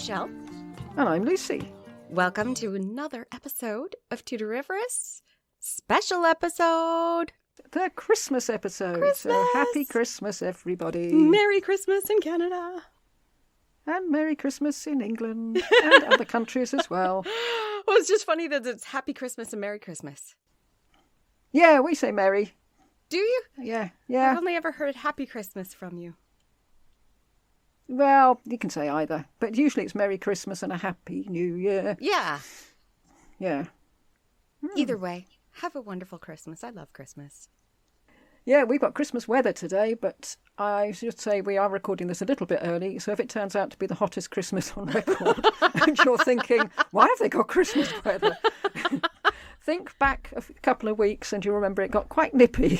Michelle. And I'm Lucy. Welcome to another episode of Tudoriferous. Special episode. The Christmas episode. Christmas. So happy Christmas, everybody. Merry Christmas in Canada. And Merry Christmas in England and other countries as well. Well, it's just funny that it's Happy Christmas and Merry Christmas. Yeah, we say Merry. Do you? Yeah. I've only ever heard Happy Christmas from you. Well, you can say either. But usually it's Merry Christmas and a Happy New Year. Yeah. Yeah. Either way, have a wonderful Christmas. I love Christmas. Yeah, we've got Christmas weather today, but I should say we are recording this a little bit early, so if it turns out to be the hottest Christmas on record, and you're thinking, why have they got Christmas weather? Think back a couple of weeks and you'll remember it got quite nippy.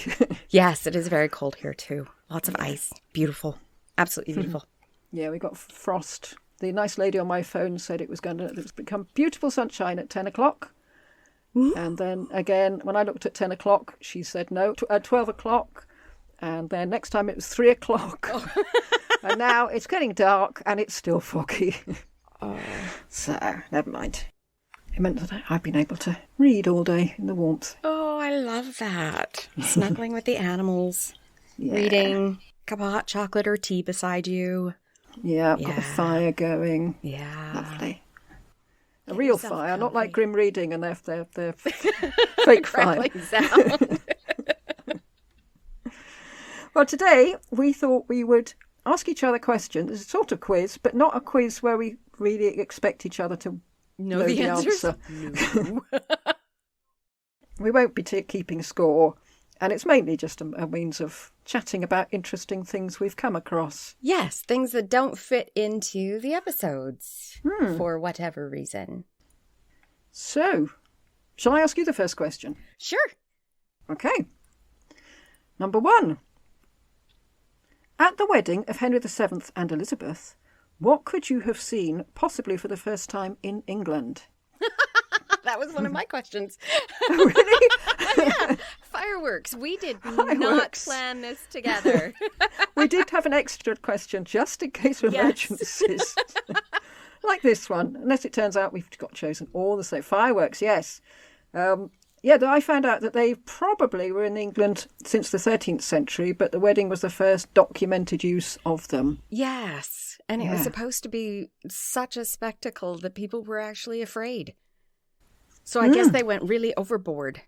Yes, it is very cold here too. Lots of ice. Beautiful. Absolutely beautiful. Yeah, we got frost. The nice lady on my phone said it was going to become beautiful sunshine at 10 o'clock. And then again, when I looked at 10 o'clock, she said no, at 12 o'clock. And then next time it was 3 o'clock. Oh. And now it's getting dark and it's still foggy. So, never mind. It meant that I've been able to read all day in the warmth. Oh, I love that. Snuggling with the animals. Yeah. Reading. Cup of hot chocolate or tea beside you. Yeah, I've got a fire going. Yeah. Lovely. A real fire, not like grim reading and their fake fire. Sound. Well, today we thought we would ask each other questions. It's a sort of quiz, but not a quiz where we really expect each other to know the answer. No. We won't be keeping score, and it's mainly just a means of chatting about interesting things we've come across. Yes, things that don't fit into the episodes for whatever reason. So, shall I ask you the first question? Sure. Okay. Number 1. At the wedding of Henry VII and Elizabeth, what could you have seen, possibly for the first time, in England? That was one of my questions. Oh, really? Yeah. Fireworks. We did not plan this together. We did have an extra question just in case of emergencies. Like this one, unless it turns out we've got chosen all the same. Fireworks, yes. I found out that they probably were in England since the 13th century, but the wedding was the first documented use of them. Yes, and it was supposed to be such a spectacle that people were actually afraid. So I guess they went really overboard.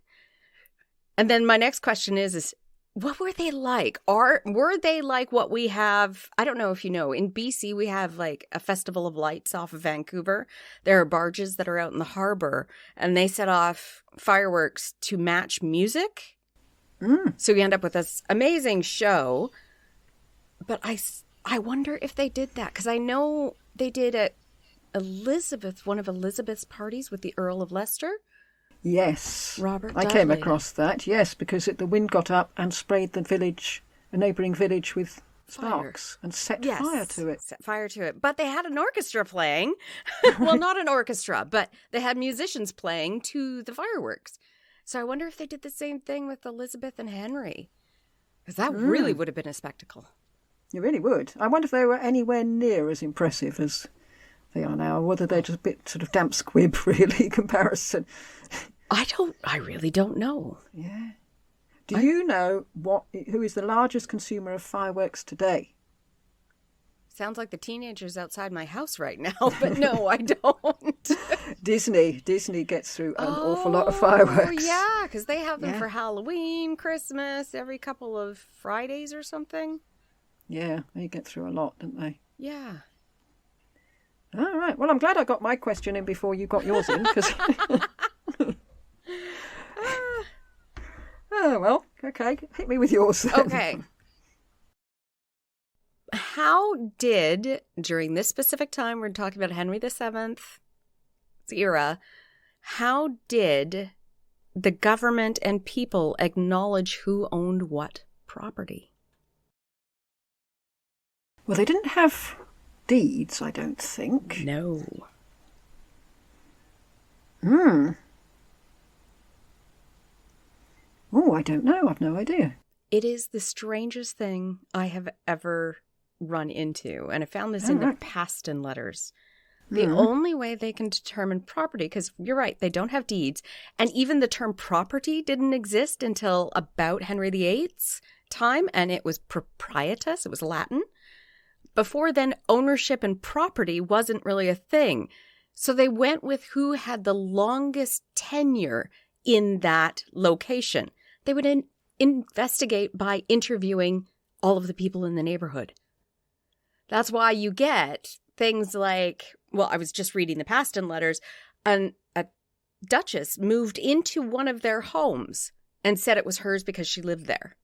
And then my next question is what were they like? Were they like what we have? I don't know if you know, in BC, we have like a festival of lights off of Vancouver. There are barges that are out in the harbor and they set off fireworks to match music. So we end up with this amazing show. But I wonder if they did that because I know they did at one of Elizabeth's parties with the Earl of Leicester. Yes. Robert I Dudley. came across that, yes, because the wind got up and sprayed a neighbouring village with sparks and set fire to it. Set fire to it. But they had an orchestra playing. Well, not an orchestra, but they had musicians playing to the fireworks. So I wonder if they did the same thing with Elizabeth and Henry. Because that really would have been a spectacle. You really would. I wonder if they were anywhere near as impressive as they are now, or whether they're just a bit sort of damp squib, really, in comparison. I really don't know. Yeah. Do you know who is the largest consumer of fireworks today? Sounds like the teenagers outside my house right now, but no, I don't. Disney gets through an awful lot of fireworks. Yeah, because they have them for Halloween, Christmas, every couple of Fridays or something. Yeah, they get through a lot, don't they? Yeah. All right. Well, I'm glad I got my question in before you got yours in, because... Oh, well, okay. Hit me with yours then. Okay. How did, during this specific time, we're talking about Henry VII's era, how did the government and people acknowledge who owned what property? Well, they didn't have deeds, I don't think. No. Oh, I don't know. I've no idea. It is the strangest thing I have ever run into. And I found this in the Paston letters. The only way they can determine property, because you're right, they don't have deeds. And even the term property didn't exist until about Henry VIII's time, and it was proprietas, it was Latin. Before then, ownership and property wasn't really a thing. So they went with who had the longest tenure in that location. They would investigate by interviewing all of the people in the neighborhood. That's why you get things like, well, I was just reading the Paston letters, and a duchess moved into one of their homes and said it was hers because she lived there.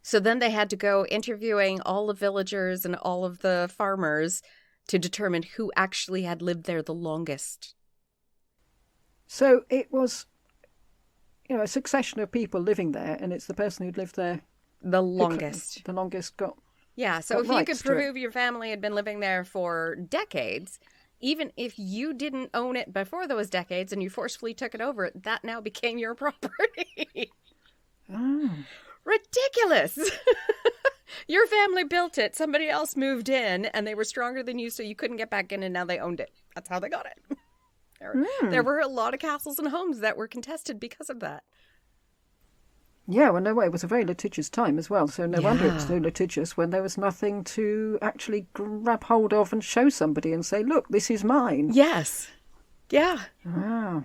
So then they had to go interviewing all the villagers and all of the farmers to determine who actually had lived there the longest. So it was, a succession of people living there, and it's the person who'd lived there the longest. The longest got. Yeah, so if you could prove your family had been living there for decades, even if you didn't own it before those decades and you forcefully took it over, that now became your property. Oh. Ridiculous. Your family built it, somebody else moved in, and they were stronger than you, so you couldn't get back in, and now they owned it. That's how they got it. There were a lot of castles and homes that were contested because of that. Yeah, well, no way. It was a very litigious time as well, so no wonder it was so litigious when there was nothing to actually grab hold of and show somebody and say, look, this is mine. Yes. Yeah. Wow.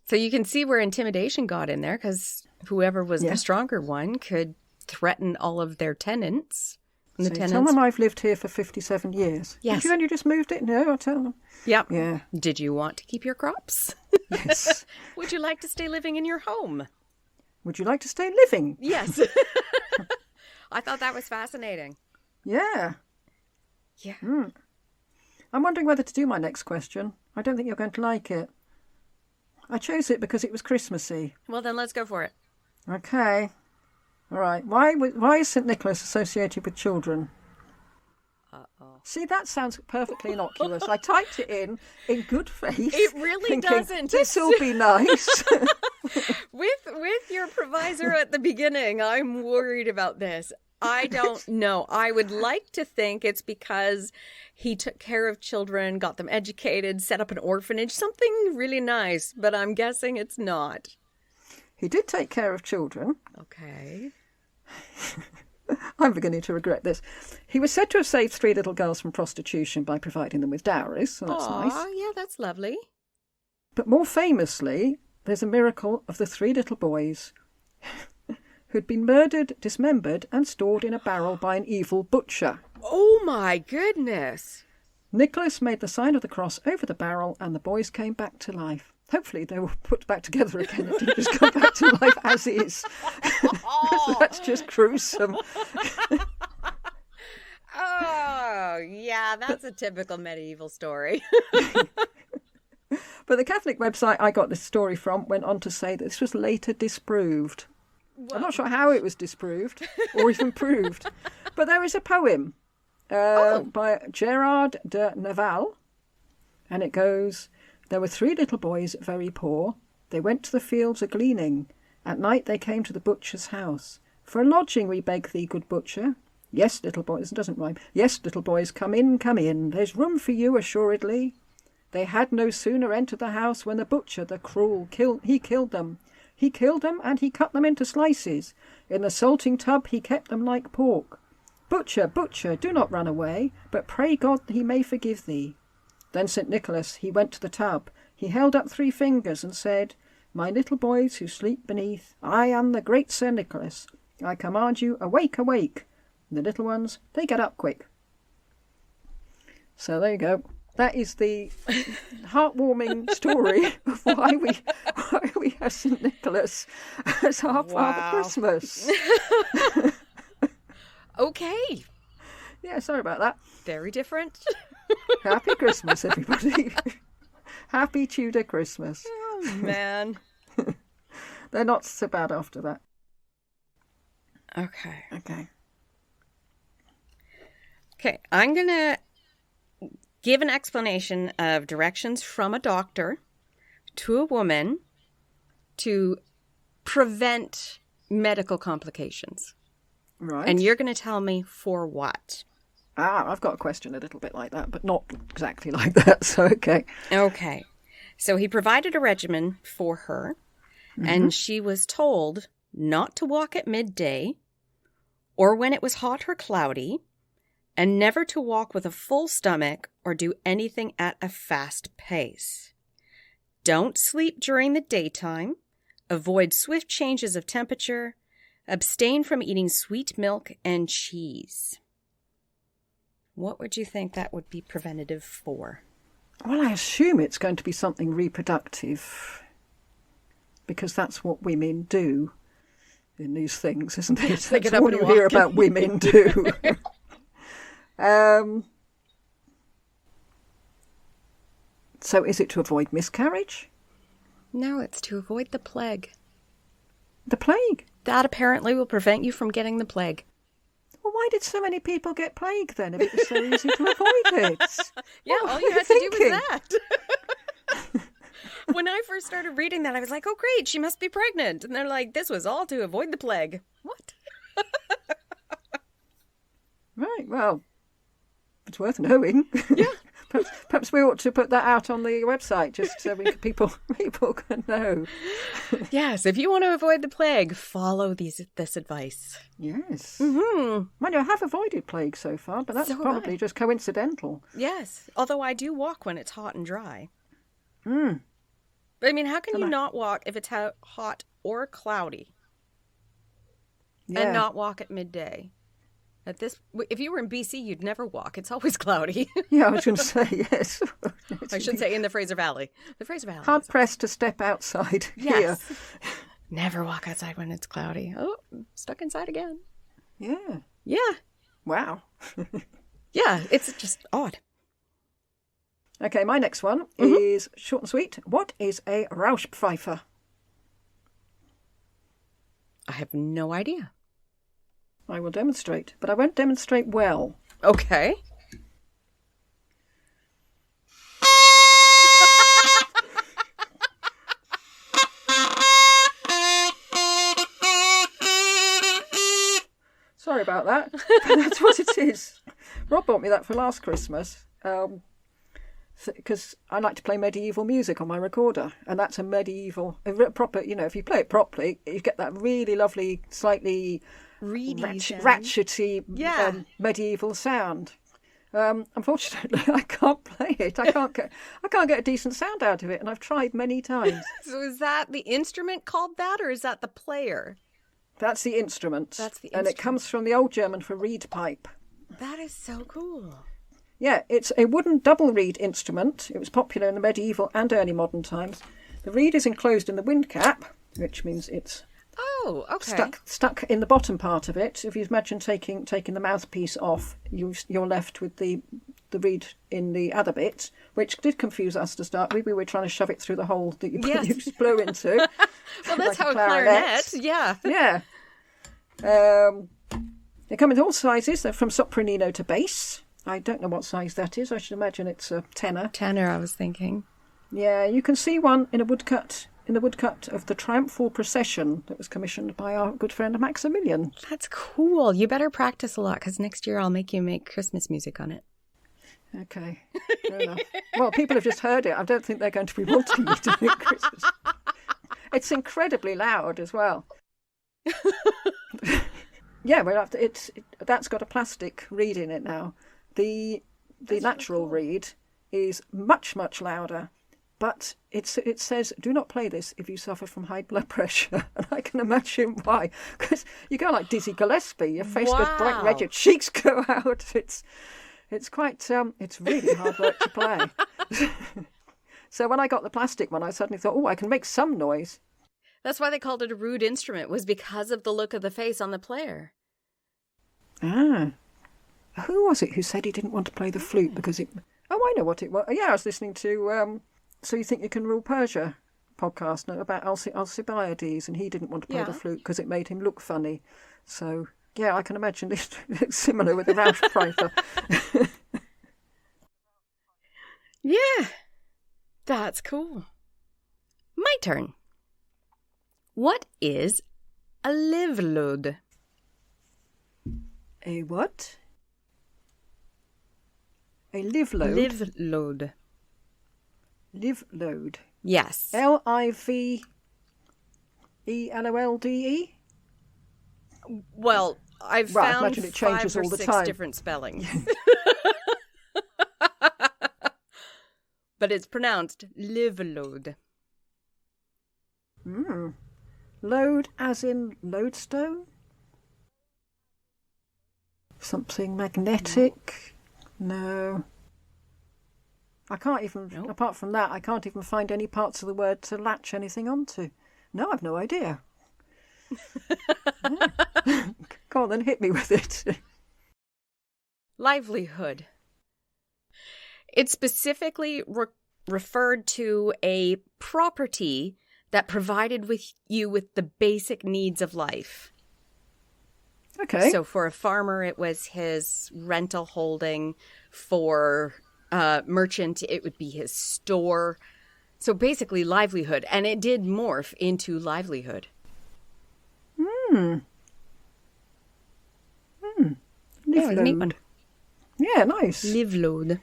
So you can see where intimidation got in there, because whoever was the stronger one could threaten all of their tenants. And so tell them I've lived here for 57 years. Yes. Have you only just moved it? No, I'll tell them. Yep. Yeah. Did you want to keep your crops? Yes. Would you like to stay living in your home? Would you like to stay living? Yes. I thought that was fascinating. Yeah. Yeah. I'm wondering whether to do my next question. I don't think you're going to like it. I chose it because it was Christmassy. Well, then let's go for it. Okay. All right. Why is St. Nicholas associated with children? Uh-oh. See, that sounds perfectly innocuous. I typed it in good faith. It really thinking, doesn't. This'll be nice. With your provisor at the beginning, I'm worried about this. I don't know. I would like to think it's because he took care of children, got them educated, set up an orphanage, something really nice, but I'm guessing it's not. He did take care of children. Okay. I'm beginning to regret this. He was said to have saved 3 little girls from prostitution by providing them with dowries, so that's nice. Yeah, that's lovely. But more famously, there's a miracle of the 3 little boys who'd been murdered, dismembered, and stored in a barrel by an evil butcher. Oh my goodness. Nicholas made the sign of the cross over the barrel, and the boys came back to life. Hopefully they were put back together again. It didn't just come back to life as is. That's just gruesome. Oh, yeah, that's a typical medieval story. But the Catholic website I got this story from went on to say that this was later disproved. Whoa. I'm not sure how it was disproved or even proved. But there is a poem by Gerard de Nerval, and it goes... There were 3 little boys, very poor. They went to the fields a-gleaning. At night they came to the butcher's house. For a lodging we beg thee, good butcher. Yes, little boys, it doesn't rhyme. Yes, little boys, come in, come in. There's room for you, assuredly. They had no sooner entered the house when the butcher, the cruel, he killed them. He killed them and he cut them into slices. In the salting tub he kept them like pork. Butcher, butcher, do not run away, but pray God he may forgive thee. Then St. Nicholas, he went to the tub. He held up 3 fingers and said, My little boys who sleep beneath, I am the great Sir Nicholas. I command you, awake, awake. And the little ones, they get up quick. So there you go. That is the heartwarming story of why we have St. Nicholas as our Father Christmas. Okay. Yeah, sorry about that. Very different. Happy Christmas, everybody. Happy Tudor Christmas. Oh, man. They're not so bad after that. Okay. Okay, I'm going to give an explanation of directions from a doctor to a woman to prevent medical complications. Right. And you're going to tell me for what. I've got a question a little bit like that, but not exactly like that, so okay. Okay. So he provided a regimen for her, and she was told not to walk at midday or when it was hot or cloudy, and never to walk with a full stomach or do anything at a fast pace. Don't sleep during the daytime. Avoid swift changes of temperature. Abstain from eating sweet milk and cheese. What would you think that would be preventative for? Well, I assume it's going to be something reproductive, because that's what women do in these things, isn't it? That's all you hear about women do. So is it to avoid miscarriage? No, it's to avoid the plague. The plague? That apparently will prevent you from getting the plague. Well, why did so many people get plague then, if it was so easy to avoid it? Yeah, all you had to do was that. When I first started reading that, I was like, oh, great, she must be pregnant. And they're like, this was all to avoid the plague. What? Right, well, it's worth knowing. Yeah. Perhaps we ought to put that out on the website, just so people can know. Yes, if you want to avoid the plague, follow this advice. Yes. Mm-hmm. Mind you, I have avoided plague so far, but that's probably just coincidental. Yes, although I do walk when it's hot and dry. Mm. But I mean, how can you not walk if it's hot or cloudy? Yeah. And not walk at midday? If you were in BC, you'd never walk. It's always cloudy. Yeah, I was going to say, yes. I should say in the Fraser Valley. The Fraser Valley. Hard pressed to step outside here. Never walk outside when it's cloudy. Oh, stuck inside again. Yeah. Yeah. Wow. Yeah, it's just odd. Okay, my next one is short and sweet. What is a Rauschpfeifer? I have no idea. I will demonstrate, but I won't demonstrate well. Okay. Sorry about that. That's what it is. Rob bought me that for last Christmas. Because I like to play medieval music on my recorder, and that's a medieval, proper, if you play it properly, you get that really lovely, slightly ratchety medieval sound. Unfortunately, I can't play it. I can't get a decent sound out of it, and I've tried many times. So is that the instrument called that, or is that the player? That's the instrument. And it comes from the old German for reed pipe. That is so cool. Yeah, it's a wooden double reed instrument. It was popular in the medieval and early modern times. The reed is enclosed in the wind cap, which means it's stuck in the bottom part of it. If you imagine taking the mouthpiece off, you're left with the reed in the other bit, which did confuse us to start with. We were trying to shove it through the hole that you blow into. Well, that's how a clarinet. Yeah. Yeah. They come in all sizes. They're from sopranino to bass. I don't know what size that is. I should imagine it's a tenor. Tenor, I was thinking. Yeah, you can see one in the woodcut of the Triumphal Procession that was commissioned by our good friend Maximilian. That's cool. You better practice a lot, because next year I'll make you make Christmas music on it. Okay. Fair enough. Well, people have just heard it. I don't think they're going to be wanting me to make Christmas. It's incredibly loud as well. Yeah, that's got a plastic reed in it now. The natural reed is much, much louder, but it says, do not play this if you suffer from high blood pressure. And I can imagine why, because you go like Dizzy Gillespie, your face goes bright red, your cheeks go out. It's quite, it's really hard work to play. So when I got the plastic one, I suddenly thought, I can make some noise. That's why they called it a rude instrument, was because of the look of the face on the player. Ah. Who was it who said he didn't want to play the flute because it... Oh, I know what it was. Yeah, I was listening to So You Think You Can Rule Persia podcast about Alcibiades, and he didn't want to play the flute because it made him look funny. So, yeah, I can imagine this similar with the Rauschpfeifer. Yeah, that's cool. My turn. What is a livelud? A what? A live load. Live load. Live load. Yes. LIVELOLDE? Well, I've Right, I found imagine it changes 5 or all the 6 time. different spellings. But it's pronounced live load. Load as in lodestone? Something magnetic? No. I can't even, apart from that, I can't even find any parts of the word to latch anything onto. No, I've no idea. Go on then, hit me with it. Livelihood. It specifically referred to a property that provided you with the basic needs of life. Okay. So for a farmer, it was his rental holding. For a merchant, it would be his store. So basically livelihood. And it did morph into livelihood. Live Yeah, neat one. Yeah, nice. Live load.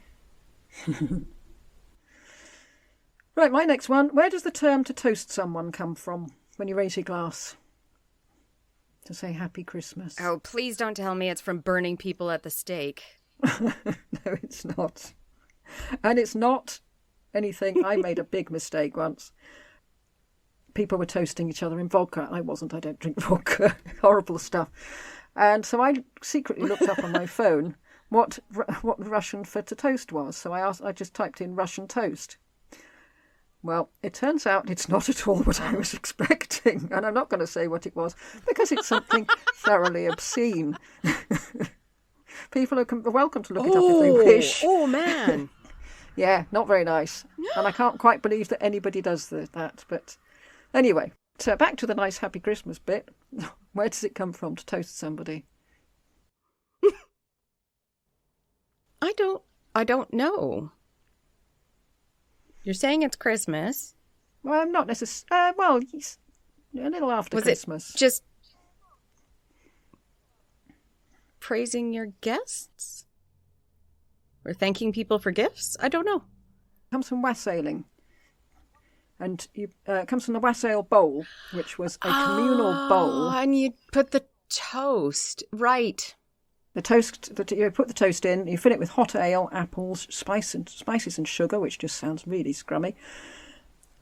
Right, my next one. Where does the term to toast someone come from when you raise your glass? To say Happy Christmas. Oh, please don't tell me it's from burning people at the stake. No, it's not. And it's not anything. I made a big mistake once. People were toasting each other in vodka. I wasn't. I don't drink vodka. Horrible stuff. And so I secretly looked up on my phone what Russian for to toast was. So I just typed in Russian toast. Well, it turns out it's not at all what I was expecting. And I'm not going to say what it was because it's something thoroughly obscene. People are welcome to look it up if they wish. Oh, man. Yeah, not very nice. And I can't quite believe that anybody does that. But anyway, so back to the nice Happy Christmas bit. Where does it come from to toast somebody? I don't know. You're saying it's Christmas. Well, I'm not necessarily. Well, a little after Christmas. It just praising your guests? Or thanking people for gifts? I don't know. It comes from wassailing. And it comes from the wassail bowl, which was a communal bowl. And you put the toast. Right. The toast, you put the toast in, you fill it with hot ale, apples, spices and sugar, which just sounds really scrummy.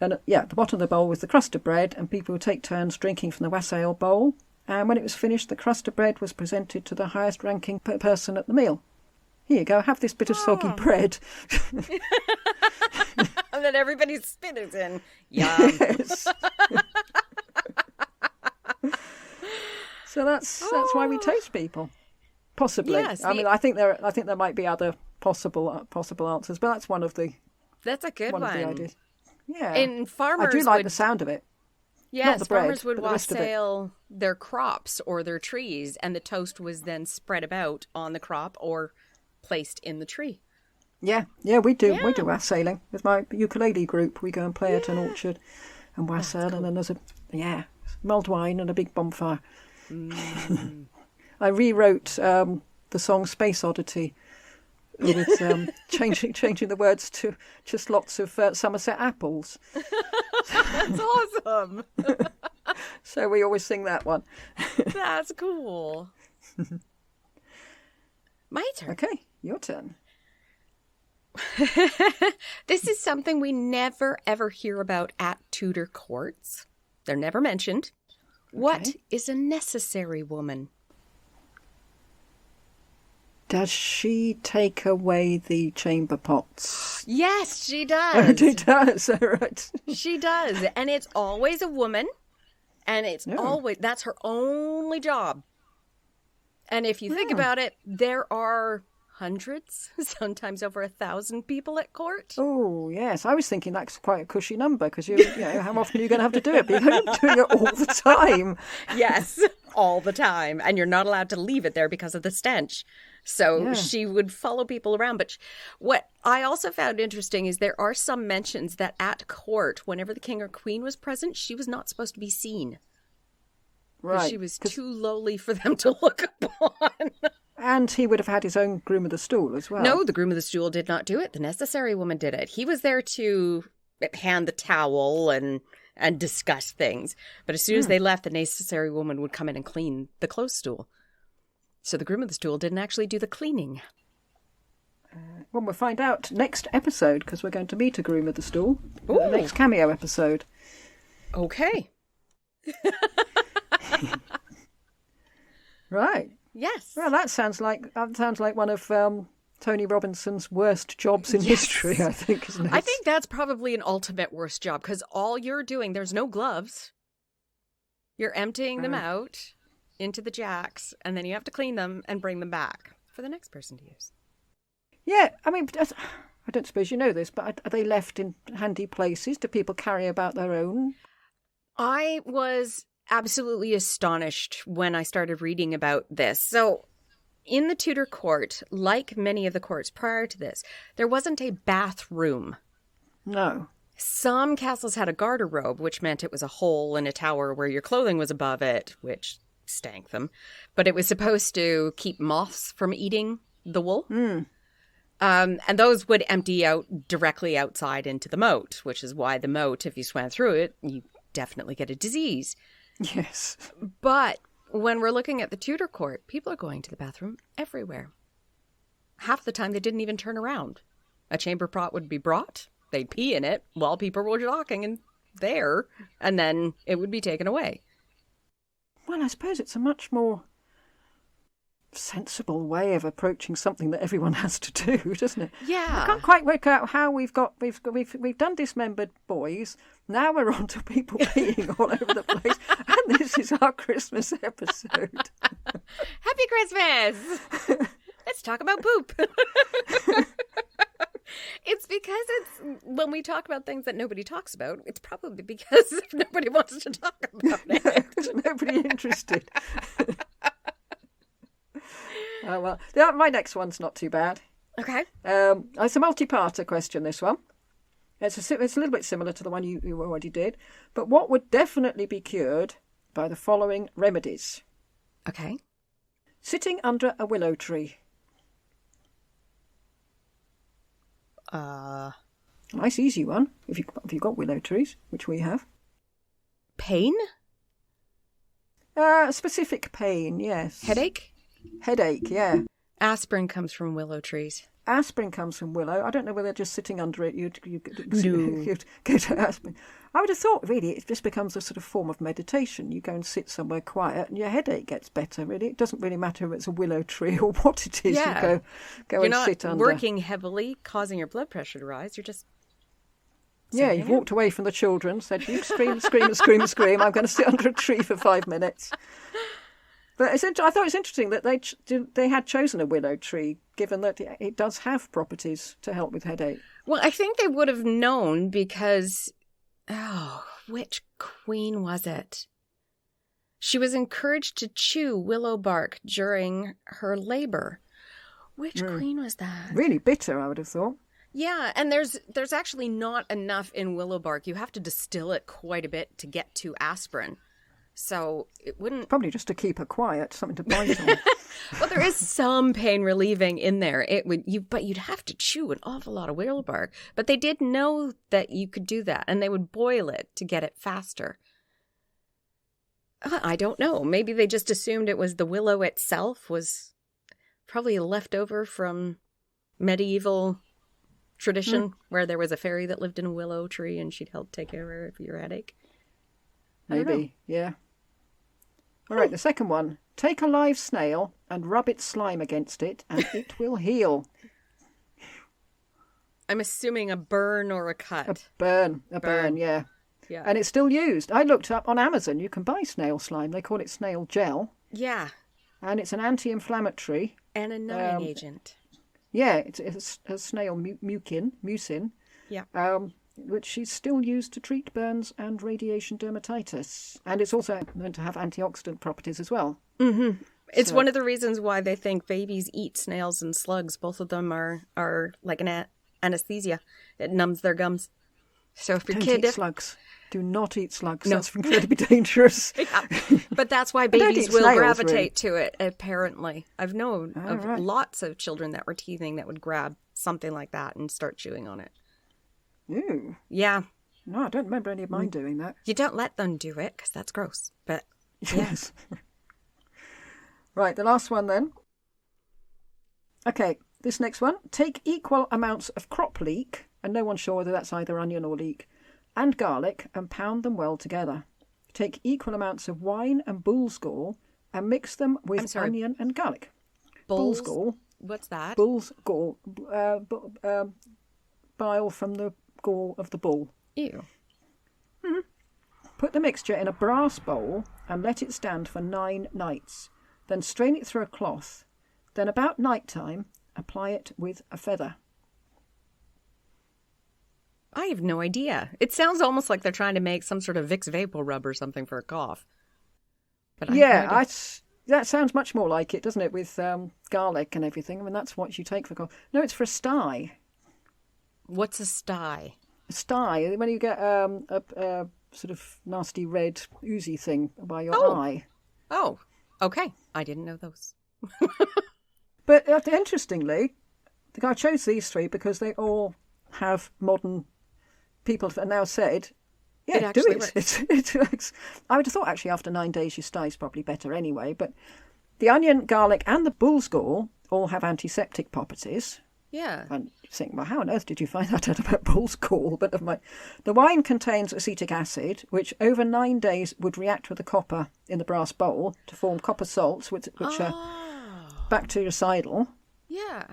And at the bottom of the bowl was the crust of bread, and people would take turns drinking from the wassail bowl. And when it was finished, the crust of bread was presented to the highest ranking person at the meal. Here you go, have this bit of soggy bread. And then everybody spit it in. Yum. Yes. So that's why we toast people. Possibly. Yes, I mean, I think there might be other possible answers, but that's one of the. That's a good one. Of the ideas. Yeah. And farmers I do like the sound of it. Yes, Not the bread, farmers would but the rest of it. wassail their crops or their trees, and the toast was then spread about on the crop or placed in the tree. Yeah, we do. Yeah. We do wassailing with my ukulele group. We go and play at an orchard and wassail, cool. And then there's mulled wine and a big bonfire. I rewrote the song Space Oddity with changing the words to just lots of Somerset apples. That's awesome. So we always sing that one. That's cool. My turn. Okay, your turn. This is something we never, ever hear about at Tudor courts. They're never mentioned. Okay. What is a necessary woman? Does she take away the chamber pots? Yes, she does. She does, right. She does. And it's always a woman. And it's always, that's her only job. And if you think about it, there are hundreds, sometimes over 1,000 people at court. Oh, yes. I was thinking that's quite a cushy number because you know, how often are you going to have to do it? Because you're doing it all the time. Yes, all the time. And you're not allowed to leave it there because of the stench. So she would follow people around. But what I also found interesting is there are some mentions that at court, whenever the king or queen was present, she was not supposed to be seen. Right. She was too lowly for them to look upon. And he would have had his own groom of the stool as well. No, the groom of the stool did not do it. The necessary woman did it. He was there to hand the towel and discuss things. But as soon as they left, the necessary woman would come in and clean the clothes stool. So the groom of the stool didn't actually do the cleaning. Well, we'll find out next episode, because we're going to meet a groom of the stool. The next cameo episode. Okay. Right. Yes. Well, that sounds like one of Tony Robinson's worst jobs in history, I think, isn't it? I think that's probably an ultimate worst job, because all you're doing, there's no gloves. You're emptying them out into the jacks, and then you have to clean them and bring them back for the next person to use. Yeah, I mean, I don't suppose you know this, but are they left in handy places? Do people carry about their own? I was absolutely astonished when I started reading about this. So in the Tudor court, like many of the courts prior to this, there wasn't a bathroom. No. Some castles had a garderobe, which meant it was a hole in a tower where your clothing was above it, which stank them. But it was supposed to keep moths from eating the wool. And those would empty out directly outside into the moat, which is why the moat, if you swam through it, you definitely get a disease. Yes. But when we're looking at the Tudor court, people are going to the bathroom everywhere. Half the time they didn't even turn around. A chamber pot would be brought, they'd pee in it while people were talking and there, and then it would be taken away. Well, I suppose it's a much more sensible way of approaching something that everyone has to do, doesn't it? Yeah. I can't quite work out how we've done dismembered boys. Now we're on to people peeing all over the place, and this is our Christmas episode. Happy Christmas! Let's talk about poop. It's because when we talk about things that nobody talks about, it's probably because nobody wants to talk about it. There's nobody interested. Oh, well, my next one's not too bad. Okay. It's a multi-parter question, this one. It's a little bit similar to the one you already did. But what would definitely be cured by the following remedies? Okay. Sitting under a willow tree. Nice easy one, if you've got willow trees, which we have. Pain? Specific pain, yes. Headache? Headache, yeah. Aspirin comes from willow trees. Aspirin comes from willow. I don't know whether just sitting under it you'd No. go to aspirin. I would have thought, really, it just becomes a sort of form of meditation. You go and sit somewhere quiet and your headache gets better, really. It doesn't really matter if it's a willow tree or what it is. Yeah. You go and sit under. You're not working heavily, causing your blood pressure to rise. You're just... Yeah, you've walked away from the children, said, you scream, scream, scream, scream. I'm going to sit under a tree for 5 minutes. But I thought it was interesting that they had chosen a willow tree, given that it does have properties to help with headache. Well, I think they would have known because, which queen was it? She was encouraged to chew willow bark during her labor. Which queen was that? Really bitter, I would have thought. Yeah, and there's actually not enough in willow bark. You have to distill it quite a bit to get to aspirin. So it wouldn't... Probably just to keep her quiet, something to bite on. Well, there is some pain relieving in there. But you'd have to chew an awful lot of willow bark. But they did know that you could do that, and they would boil it to get it faster. I don't know. Maybe they just assumed it was the willow itself was probably a leftover from medieval tradition where there was a fairy that lived in a willow tree and she'd help take care of your headache. Maybe, yeah. All right, the second one. Take a live snail and rub its slime against it and it will heal. I'm assuming a burn or a cut. A burn, yeah. Yeah. And it's still used. I looked up on Amazon. You can buy snail slime. They call it snail gel. Yeah. And it's an anti-inflammatory. And a numbing agent. Yeah, it's a snail mucin. Yeah. Which is still used to treat burns and radiation dermatitis. And it's also known to have antioxidant properties as well. Mm-hmm. It's one of the reasons why they think babies eat snails and slugs. Both of them are like an anesthesia. It numbs their gums. So if your Don't kid eat slugs. Do not eat slugs. No. That's incredibly dangerous. Yeah. But that's why don't babies eat will snails, gravitate really. to it, apparently. I've known of right. lots of children that were teething that would grab something like that and start chewing on it. Ew. Yeah. No, I don't remember any of mine doing that. You don't let them do it because that's gross. But Yes. Right, the last one then. Okay, this next one. Take equal amounts of crop leek, and no one's sure whether that's either onion or leek, and garlic, and pound them well together. Take equal amounts of wine and bull's gall, and mix them with onion and garlic. Bull's gall. What's that? Bull's gall. Bile from the gall of the bull. Ew. Put the mixture in a brass bowl and let it stand for 9 nights. Then strain it through a cloth. Then about night time, apply it with a feather. I have no idea. It sounds almost like they're trying to make some sort of Vicks Vapor Rub or something for a cough. But that sounds much more like it, doesn't it, with garlic and everything. I mean, that's what you take for cough. No, it's for a sty. What's a sty? A sty, when you get a sort of nasty red oozy thing by your eye. Oh, okay. I didn't know those. But interestingly, I chose these 3 because they all have modern people have now said, yeah, do it. It works. I would have thought actually after 9 days your sty is probably better anyway. But the onion, garlic and the bull's gall all have antiseptic properties. Yeah. And you think, well, how on earth did you find that out about bull's gall? But never mind. The wine contains acetic acid, which over 9 days would react with the copper in the brass bowl to form copper salts, which are bactericidal. Yeah.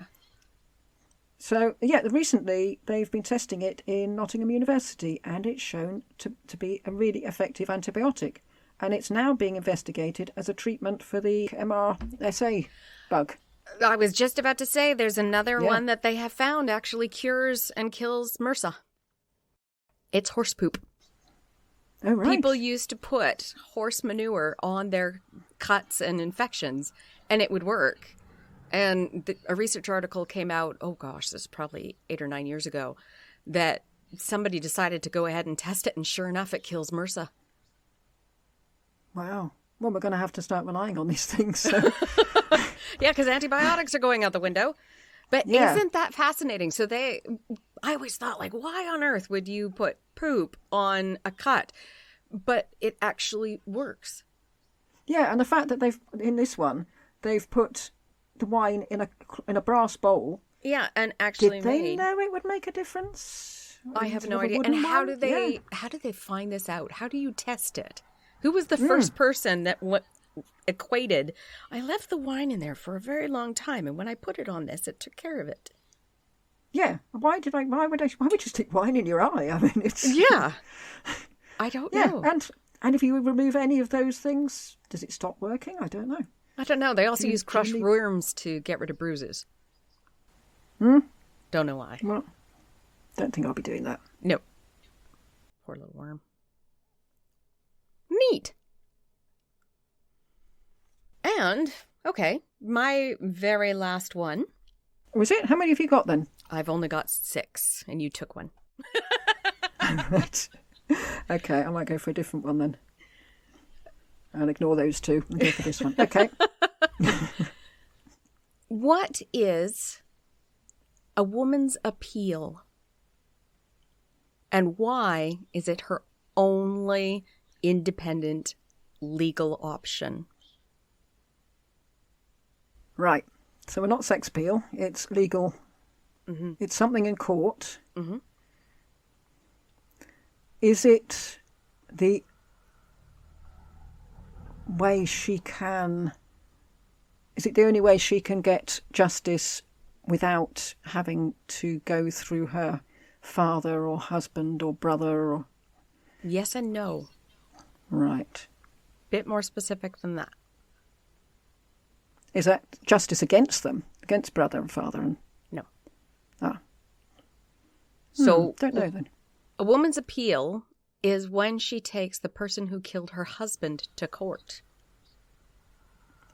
So, yeah, recently they've been testing it in Nottingham University, and it's shown to be a really effective antibiotic. And it's now being investigated as a treatment for the MRSA bug. I was just about to say there's another one that they have found actually cures and kills MRSA. It's horse poop. Oh, right. People used to put horse manure on their cuts and infections, and it would work. And a research article came out, this is probably 8 or 9 years ago, that somebody decided to go ahead and test it, and sure enough, it kills MRSA. Wow. Well, we're going to have to start relying on these things. So. Yeah, because antibiotics are going out the window. But isn't that fascinating? So I always thought, like, why on earth would you put poop on a cut? But it actually works. Yeah, and the fact that they've put the wine in a brass bowl. Yeah, and actually did they know it would make a difference? I have no idea. And how do they find this out? How do you test it? Who was the first person that equated, I left the wine in there for a very long time, and when I put it on this, it took care of it. Yeah. Why would you stick wine in your eye? I mean, it's... Yeah. I don't know. And if you remove any of those things, does it stop working? I don't know. I don't know. They also use crushed worms to get rid of bruises. Don't know why. Well, don't think I'll be doing that. No. Poor little worm. Neat. And, okay, my very last one. Was it? How many have you got then? I've only got 6, and you took one. Right. Okay, I might go for a different one then. I'll ignore those 2 and go for this one. Okay. What is a woman's appeal? And why is it her only independent legal option? Right. So we're not sex appeal. It's legal. Mm-hmm. It's something in court. Mm-hmm. Is it the way she can... Is it the only way she can get justice without having to go through her father or husband or brother? Or... Yes and no. Right. Bit more specific than that. Is that justice against them? Against brother and father? And... No. Ah. So, don't know then. A woman's appeal is when she takes the person who killed her husband to court.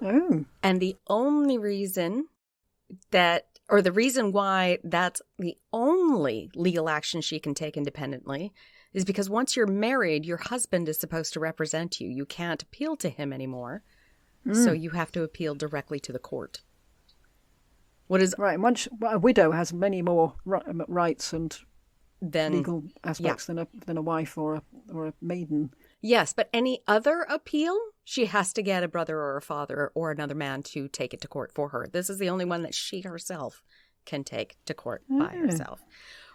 Oh. And the only reason the reason why that's the only legal action she can take independently is because once you're married, your husband is supposed to represent you. You can't appeal to him anymore. So you have to appeal directly to the court. What is right? A widow has many more rights and legal aspects than a wife or a maiden. Yes, but any other appeal, she has to get a brother or a father or another man to take it to court for her. This is the only one that she herself can take to court by herself.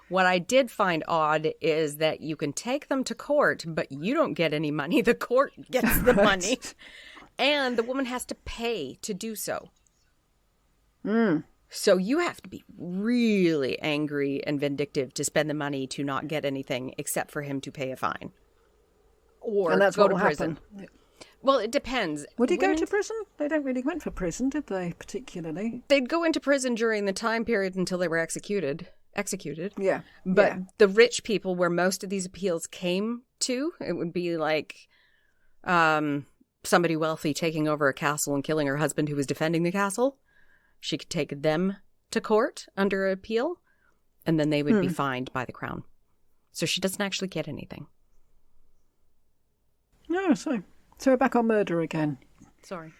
What I did find odd is that you can take them to court, but you don't get any money. The court gets the money. And the woman has to pay to do so. So you have to be really angry and vindictive to spend the money to not get anything except for him to pay a fine. Or and that's go what to will prison. Happen. Well, it depends. Would he go to prison? They don't really went for prison, did they, particularly? They'd go into prison during the time period until they were executed. Yeah. But the rich people where most of these appeals came to, it would be like somebody wealthy taking over a castle and killing her husband who was defending the castle. She could take them to court under appeal, and then they would be fined by the crown. So she doesn't actually get anything. No, so we're back on murder again. Sorry.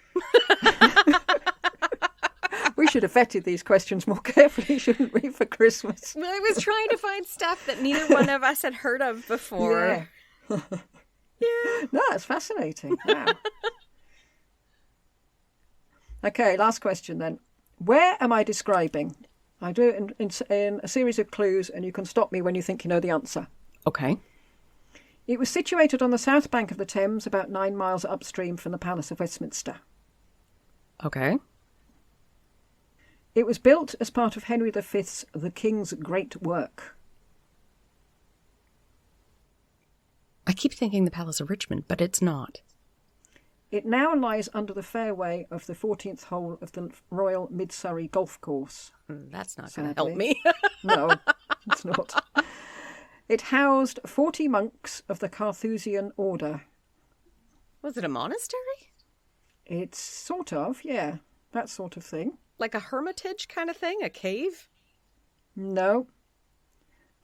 We should have vetted these questions more carefully, shouldn't we, for Christmas? Well, I was trying to find stuff that neither one of us had heard of before. Yeah. No, it's fascinating. Wow. Okay, last question then. Where am I describing? I do it in a series of clues, and you can stop me when you think you know the answer. Okay. It was situated on the south bank of the Thames, about 9 miles upstream from the Palace of Westminster. Okay. It was built as part of Henry V's The King's Great Work. I keep thinking the Palace of Richmond, but it's not. It now lies under the fairway of the 14th hole of the Royal Mid-Surrey Golf Course. That's not going to help me. No, it's not. It housed 40 monks of the Carthusian order. Was it a monastery? It's sort of, yeah, that sort of thing. Like a hermitage kind of thing? A cave? No.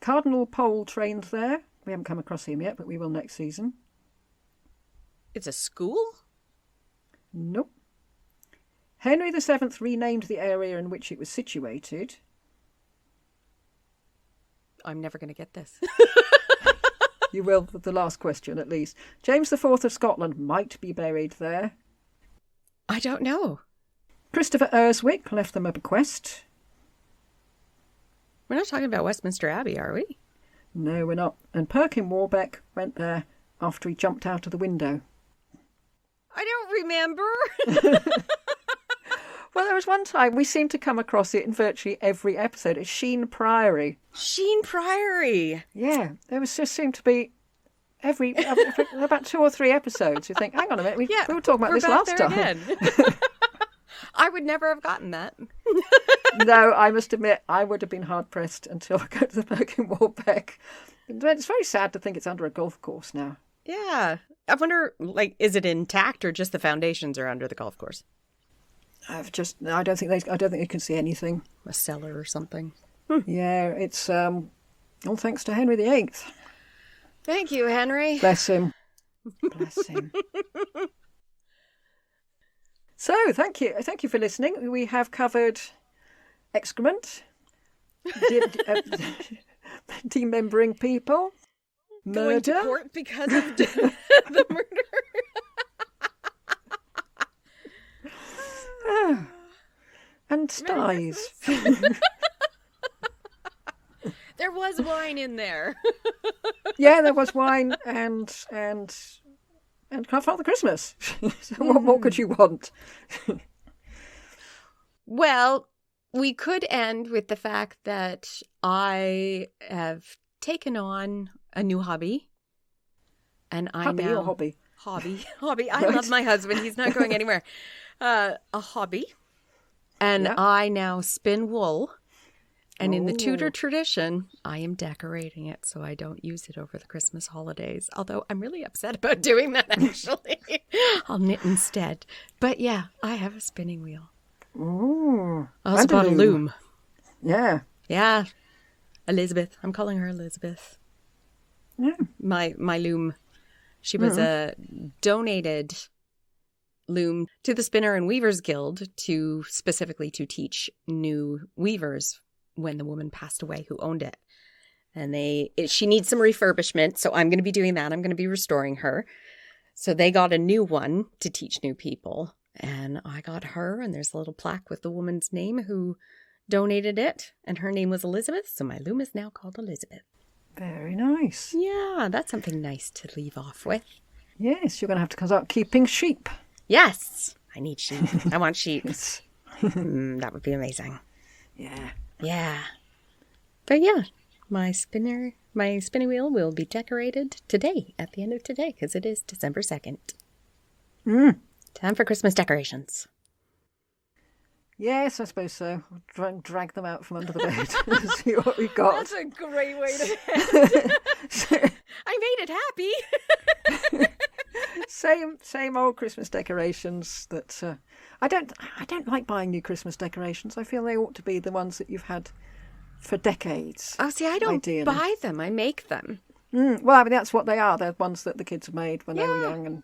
Cardinal Pole trained there. We haven't come across him yet, but we will next season. It's a school? Nope. Henry VII renamed the area in which it was situated. I'm never going to get this. You will with the last question, at least. James IV of Scotland might be buried there. I don't know. Christopher Erswick left them a bequest. We're not talking about Westminster Abbey, are we? No, we're not. And Perkin Warbeck went there after he jumped out of the window. I don't remember. Well, there was one time we seemed to come across it in virtually every episode. It's Sheen Priory. Sheen Priory. Yeah, there was just seemed to be every about 2 or 3 episodes. You think, hang on a minute, we were talking about this last time. I would never have gotten that. No, I must admit, I would have been hard pressed until I got to the Perkin Warbeck. It's very sad to think it's under a golf course now. Yeah, I wonder, like, is it intact or just the foundations are under the golf course? I don't think you can see anything. A cellar or something. Yeah, it's all thanks to Henry VIII. Thank you, Henry. Bless him. Bless him. So, thank you for listening. We have covered excrement, demembering people, going to murder, court because of the murder. and styes. There was wine in there. Yeah, there was wine and Father Christmas. So what more could you want? Well, we could end with the fact that I have taken on a new hobby. And Hobby or hobby? Hobby. I love my husband. He's not going anywhere. A hobby. And I now spin wool. And in the Tudor tradition, I am decorating it so I don't use it over the Christmas holidays. Although I'm really upset about doing that, actually. I'll knit instead. But yeah, I have a spinning wheel. Ooh. I also bought a loom. Yeah. Yeah. Elizabeth. I'm calling her Elizabeth. Yeah. my loom. She was a donated loom to the Spinner and Weavers Guild specifically to teach new weavers when the woman passed away who owned it. And she needs some refurbishment, so I'm going to be doing that. I'm going to be restoring her. So they got a new one to teach new people. And I got her, and there's a little plaque with the woman's name who donated it. And her name was Elizabeth, so my loom is now called Elizabeth. Very nice. Yeah, that's something nice to leave off with. Yes, you're going to have to start keeping sheep. Yes, I need sheep. I want sheep. That would be amazing. Yeah. Yeah. But yeah, my spinning wheel will be decorated today, at the end of today, because it is December 2nd. Time for Christmas decorations. Yes, I suppose so. I'll try and drag them out from under the bed and see what we've got. That's a great way to end. I made it happy. Same old Christmas decorations that I don't like buying new Christmas decorations. I feel they ought to be the ones that you've had for decades. Oh, see, I don't buy them. I make them. Well, I mean, that's what they are. They're ones that the kids have made when they were young. And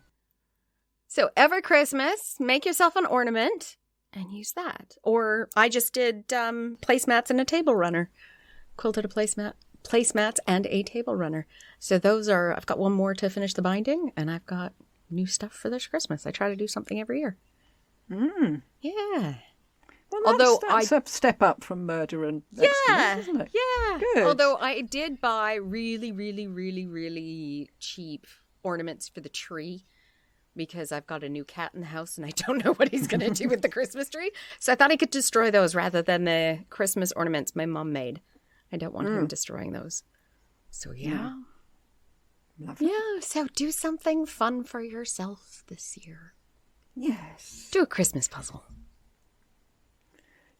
so every Christmas, make yourself an ornament and use that. Or I just did placemats and a table runner. Quilted a placemats and a table runner. So those are, I've got one more to finish the binding, and I've got new stuff for this Christmas. I try to do something every year. Yeah. Well, that's a step up from murder and Xmas, isn't it? Yeah. Good. Although I did buy really, really, really, really cheap ornaments for the tree because I've got a new cat in the house and I don't know what he's going to do with the Christmas tree. So I thought I could destroy those rather than the Christmas ornaments my mom made. I don't want him destroying those. So yeah. Lovely. Yeah, so do something fun for yourself this year. Yes. Do a Christmas puzzle.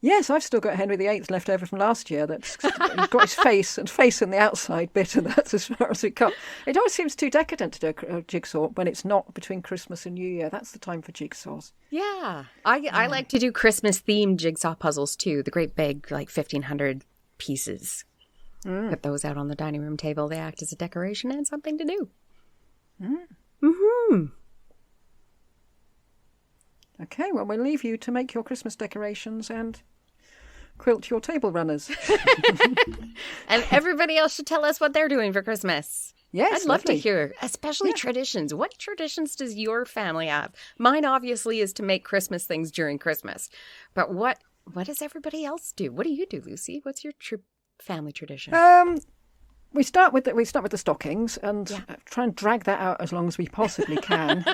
Yes, I've still got Henry VIII left over from last year. That's he's got his face and the outside bit, and that's as far as we got. It always seems too decadent to do a jigsaw when it's not between Christmas and New Year. That's the time for jigsaws. Yeah. I like to do Christmas-themed jigsaw puzzles, too. The great big, 1,500 pieces. Put those out on the dining room table. They act as a decoration and something to do. Okay, well, we'll leave you to make your Christmas decorations and quilt your table runners. And everybody else should tell us what they're doing for Christmas. Yes, I'd love to hear, especially traditions. What traditions does your family have? Mine, obviously, is to make Christmas things during Christmas. But what does everybody else do? What do you do, Lucy? What's your family tradition? We start with the stockings and try and drag that out as long as we possibly can.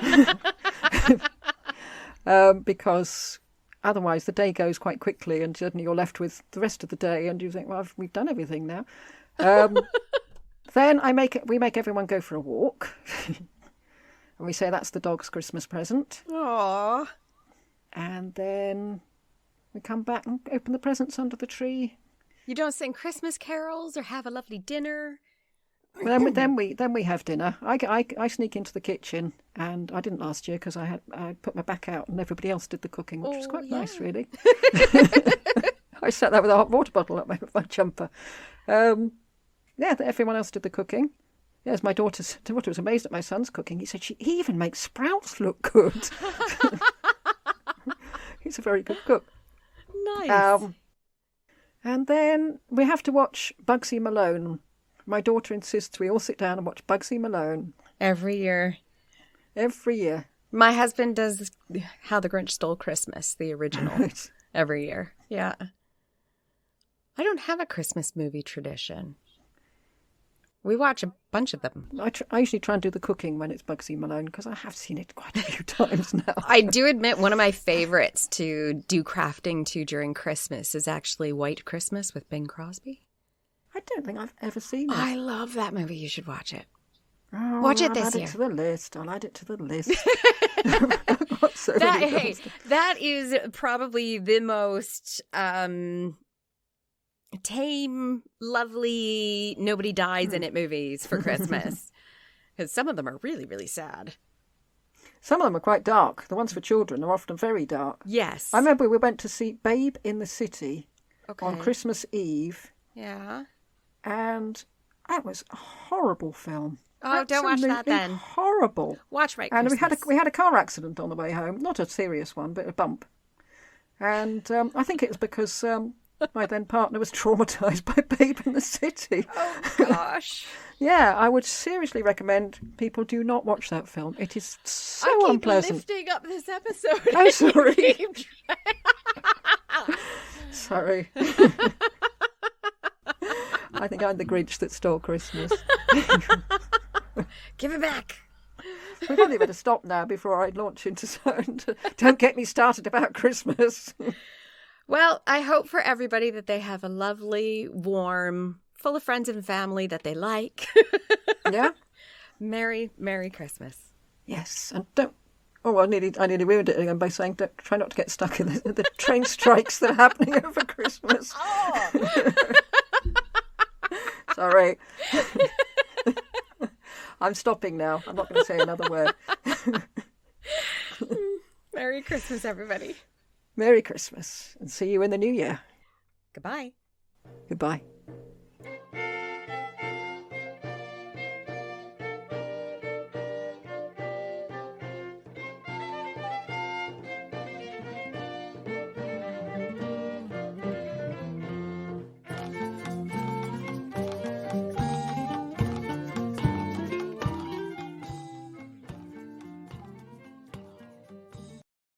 Because otherwise the day goes quite quickly and suddenly you're left with the rest of the day and you think, well, we've done everything now. Then we make everyone go for a walk. And we say that's the dog's Christmas present. Aww. And then we come back and open the presents under the tree. You don't sing Christmas carols or have a lovely dinner? Then we have dinner. I sneak into the kitchen, and I didn't last year because I put my back out, and everybody else did the cooking, which was quite nice, really. I sat there with a hot water bottle up my jumper. Everyone else did the cooking. Yes, my daughter was amazed at my son's cooking. He said he even makes sprouts look good. He's a very good cook. Nice. And then we have to watch Bugsy Malone. My daughter insists we all sit down and watch Bugsy Malone. Every year. Every year. My husband does How the Grinch Stole Christmas, the original, every year. Yeah. I don't have a Christmas movie tradition. We watch a bunch of them. I usually try and do the cooking when it's Bugsy Malone because I have seen it quite a few times now. I do admit one of my favorites to do crafting to during Christmas is actually White Christmas with Bing Crosby. I don't think I've ever seen it. I love that movie. You should watch it. Oh, watch it this year. I'll add it to the list. That is probably the most tame, lovely, nobody dies in it movies for Christmas. Because some of them are really, really sad. Some of them are quite dark. The ones for children are often very dark. Yes. I remember we went to see Babe in the City on Christmas Eve. Yeah. And that was a horrible film. Oh, don't watch that then. Horrible. Watch White And Christmas. we had a car accident on the way home. Not a serious one, but a bump. And I think it was because my then partner was traumatised by Babe in the City. Oh, gosh. Yeah, I would seriously recommend people do not watch that film. It is so unpleasant. Lifting up this episode. Oh, sorry. Sorry. I think I'm the Grinch that stole Christmas. Give it back. We probably better stop now before I launch into sound. Don't get me started about Christmas. Well, I hope for everybody that they have a lovely, warm, full of friends and family that they like. Yeah. Merry Christmas. Yes, and don't. Oh, I nearly ruined it again by saying try not to get stuck in the train strikes that are happening over Christmas. Oh. Sorry. I'm stopping now. I'm not going to say another word. Merry Christmas, everybody. Merry Christmas, and see you in the new year. Goodbye. Goodbye.